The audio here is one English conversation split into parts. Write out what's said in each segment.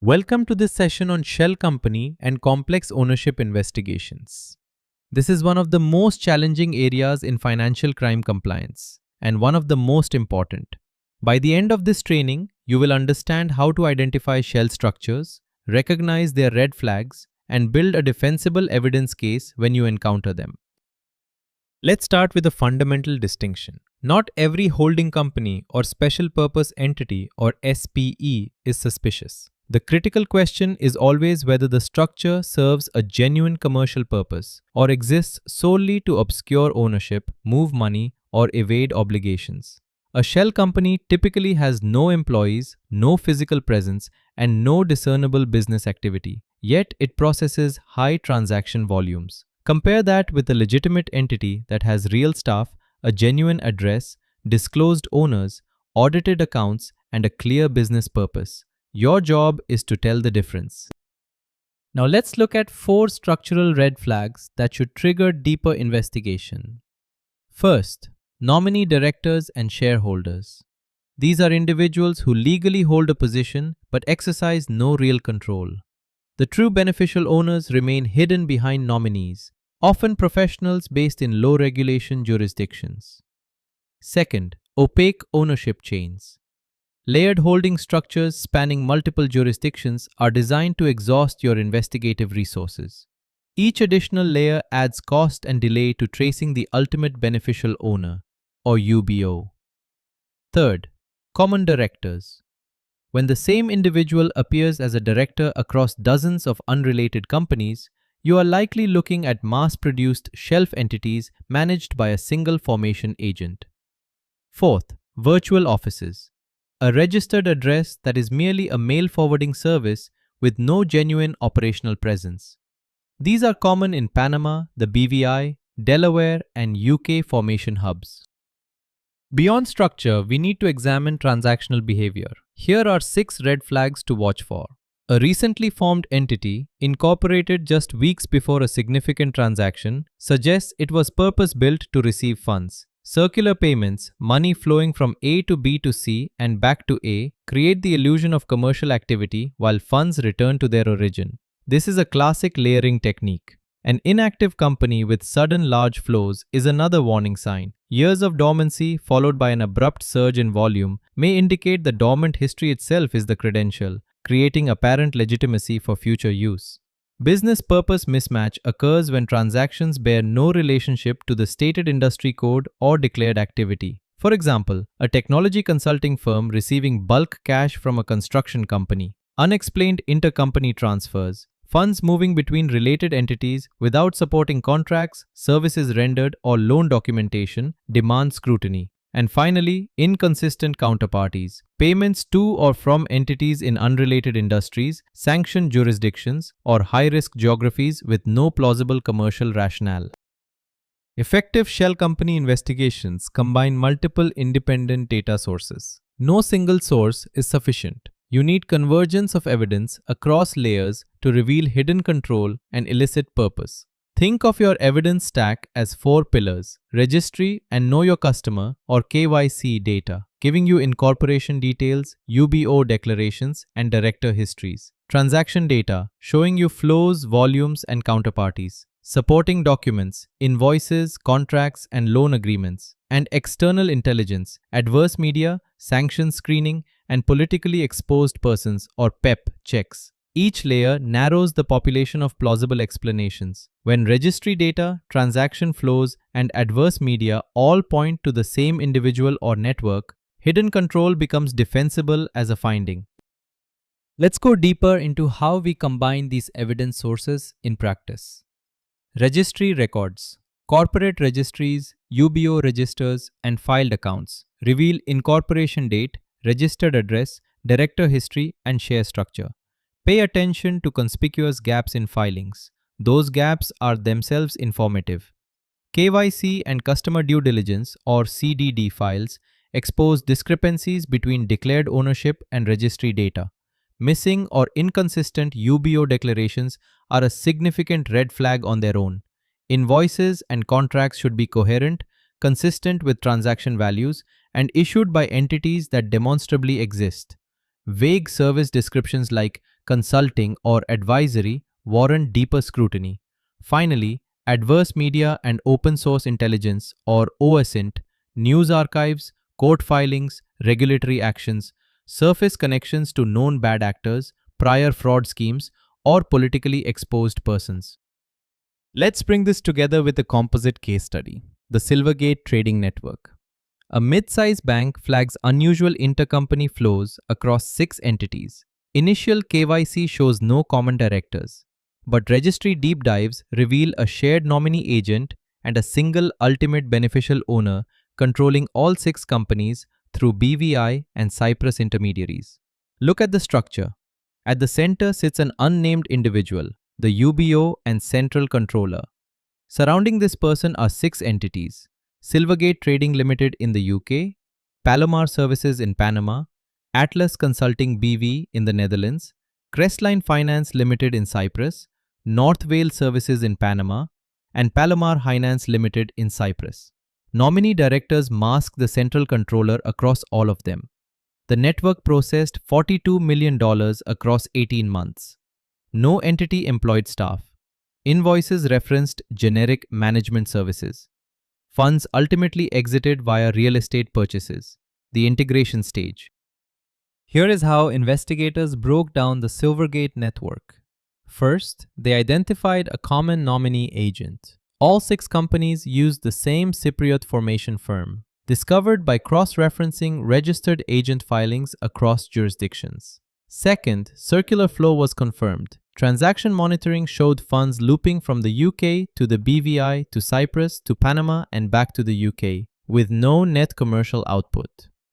Welcome to this session on shell company and complex ownership investigations. This is one of the most challenging areas in financial crime compliance and one of the most important. By the end of this training, you will understand how to identify shell structures, recognize their red flags, and build a defensible evidence case when you encounter them. Let's start with a fundamental distinction. Not every holding company or special purpose entity or SPE is suspicious. The critical question is always whether the structure serves a genuine commercial purpose or exists solely to obscure ownership, move money, or evade obligations. A shell company typically has no employees, no physical presence, and no discernible business activity, yet it processes high transaction volumes. Compare that with a legitimate entity that has real staff, a genuine address, disclosed owners, audited accounts, and a clear business purpose. Your job is to tell the difference. Now let's look at 4 structural red flags that should trigger deeper investigation. First, nominee directors and shareholders. These are individuals who legally hold a position but exercise no real control. The true beneficial owners remain hidden behind nominees, often professionals based in low-regulation jurisdictions. Second, opaque ownership chains. Layered holding structures spanning multiple jurisdictions are designed to exhaust your investigative resources. Each additional layer adds cost and delay to tracing the ultimate beneficial owner, or UBO. Third, common directors. When the same individual appears as a director across dozens of unrelated companies, you are likely looking at mass-produced shelf entities managed by a single formation agent. Fourth, virtual offices. A registered address that is merely a mail forwarding service with no genuine operational presence. These are common in Panama, the BVI, Delaware, and UK formation hubs. Beyond structure, we need to examine transactional behavior. Here are 6 red flags to watch for. A recently formed entity, incorporated just weeks before a significant transaction, suggests it was purpose-built to receive funds. Circular payments, money flowing from A to B to C and back to A, create the illusion of commercial activity while funds return to their origin. This is a classic layering technique. An inactive company with sudden large flows is another warning sign. Years of dormancy followed by an abrupt surge in volume may indicate the dormant history itself is the credential, creating apparent legitimacy for future use. Business purpose mismatch occurs when transactions bear no relationship to the stated industry code or declared activity. For example, a technology consulting firm receiving bulk cash from a construction company. Unexplained intercompany transfers. Funds moving between related entities without supporting contracts, services rendered, or loan documentation demand scrutiny. And finally, inconsistent counterparties. Payments to or from entities in unrelated industries, sanctioned jurisdictions, or high-risk geographies with no plausible commercial rationale. Effective shell company investigations combine multiple independent data sources. No single source is sufficient. You need convergence of evidence across layers to reveal hidden control and illicit purpose. Think of your evidence stack as 4 pillars: registry and know your customer or KYC data, giving you incorporation details, UBO declarations, and director histories. Transaction data, showing you flows, volumes, and counterparties. Supporting documents, invoices, contracts, and loan agreements. And external intelligence, adverse media, sanction screening, and politically exposed persons or PEP checks. Each layer narrows the population of plausible explanations. When registry data, transaction flows, and adverse media all point to the same individual or network, hidden control becomes defensible as a finding. Let's go deeper into how we combine these evidence sources in practice. Registry records. Corporate registries, UBO registers, and filed accounts reveal incorporation date, registered address, director history, and share structure. Pay attention to conspicuous gaps in filings. Those gaps are themselves informative. KYC and customer due diligence or CDD files expose discrepancies between declared ownership and registry data. Missing or inconsistent UBO declarations are a significant red flag on their own. Invoices and contracts should be coherent, consistent with transaction values, and issued by entities that demonstrably exist. Vague service descriptions like consulting, or advisory warrant deeper scrutiny. Finally, adverse media and open source intelligence, or OSINT, news archives, court filings, regulatory actions, surface connections to known bad actors, prior fraud schemes, or politically exposed persons. Let's bring this together with a composite case study: the Silvergate trading network. A mid-sized bank flags unusual intercompany flows across 6 entities. Initial KYC shows no common directors, but registry deep dives reveal a shared nominee agent and a single ultimate beneficial owner controlling all 6 companies through BVI and Cyprus intermediaries. Look at the structure. At the center sits an unnamed individual, the UBO and central controller. Surrounding this person are 6 entities: Silvergate Trading Limited in the UK, Palomar Services in Panama, Atlas Consulting BV in the Netherlands, Crestline Finance Limited in Cyprus, North Wales Services in Panama, and Palomar Finance Limited in Cyprus. Nominee directors mask the central controller across all of them. The network processed $42 million across 18 months. No entity employed staff. Invoices referenced generic management services. Funds ultimately exited via real estate purchases, the integration stage. Here is how investigators broke down the Silvergate network. First, they identified a common nominee agent. All 6 companies used the same Cypriot formation firm, discovered by cross-referencing registered agent filings across jurisdictions. Second, circular flow was confirmed. Transaction monitoring showed funds looping from the UK to the BVI to Cyprus to Panama and back to the UK, with no net commercial output.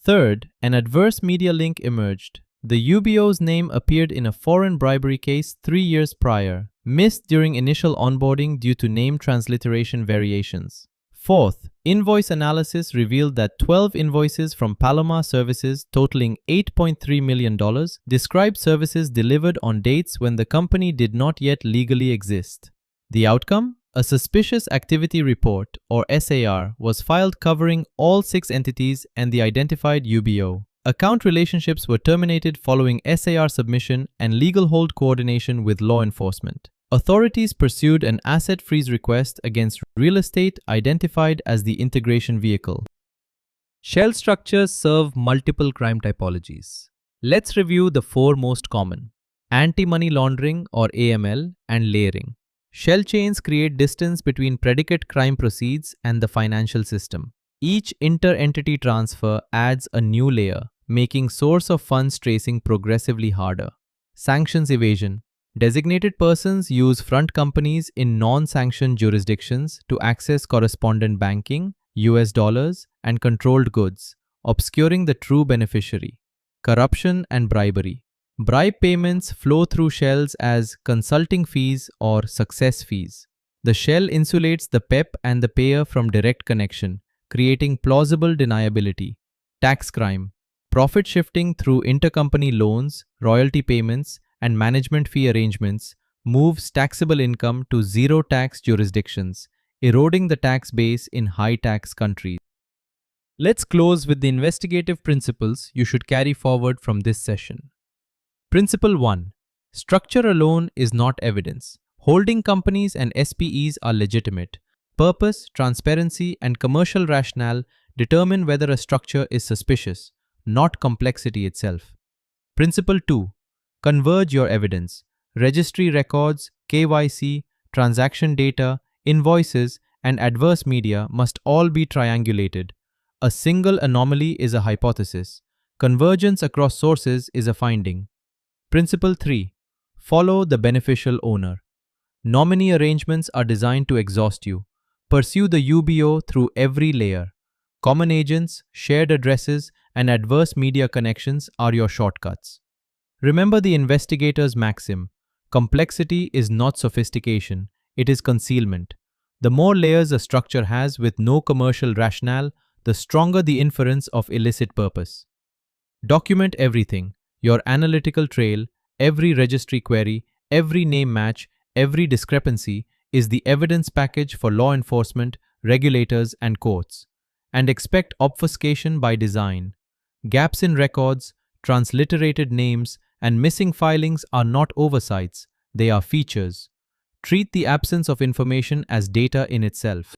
Third, an adverse media link emerged. The UBO's name appeared in a foreign bribery case 3 years prior, missed during initial onboarding due to name transliteration variations. Fourth, invoice analysis revealed that 12 invoices from Palomar Services totaling $8.3 million described services delivered on dates when the company did not yet legally exist. The outcome? A suspicious activity report, or SAR, was filed covering all 6 entities and the identified UBO. Account relationships were terminated following SAR submission and legal hold coordination with law enforcement. Authorities pursued an asset freeze request against real estate identified as the integration vehicle. Shell structures serve multiple crime typologies. Let's review the 4 most common: anti-money laundering, or AML, and layering. Shell chains create distance between predicate crime proceeds and the financial system. Each inter-entity transfer adds a new layer, making source of funds tracing progressively harder. Sanctions evasion. Designated persons use front companies in non-sanctioned jurisdictions to access correspondent banking, US dollars, and controlled goods, obscuring the true beneficiary. Corruption and bribery. Bribe payments flow through shells as consulting fees or success fees. The shell insulates the PEP and the payer from direct connection, creating plausible deniability. Tax crime. Profit shifting through intercompany loans, royalty payments, and management fee arrangements moves taxable income to zero-tax jurisdictions, eroding the tax base in high-tax countries. Let's close with the investigative principles you should carry forward from this session. Principle 1. Structure alone is not evidence. Holding companies and SPEs are legitimate. Purpose, transparency, and commercial rationale determine whether a structure is suspicious, not complexity itself. Principle 2. Converge your evidence. Registry records, KYC, transaction data, invoices, and adverse media must all be triangulated. A single anomaly is a hypothesis. Convergence across sources is a finding. Principle 3. Follow the beneficial owner. Nominee arrangements are designed to exhaust you. Pursue the UBO through every layer. Common agents, shared addresses, and adverse media connections are your shortcuts. Remember the investigator's maxim: complexity is not sophistication, it is concealment. The more layers a structure has with no commercial rationale, the stronger the inference of illicit purpose. Document everything: your analytical trail, every registry query, every name match, every discrepancy is the evidence package for law enforcement, regulators, and courts. And expect obfuscation by design. Gaps in records, transliterated names, And missing filings are not oversights, they are features. Treat the absence of information as data in itself.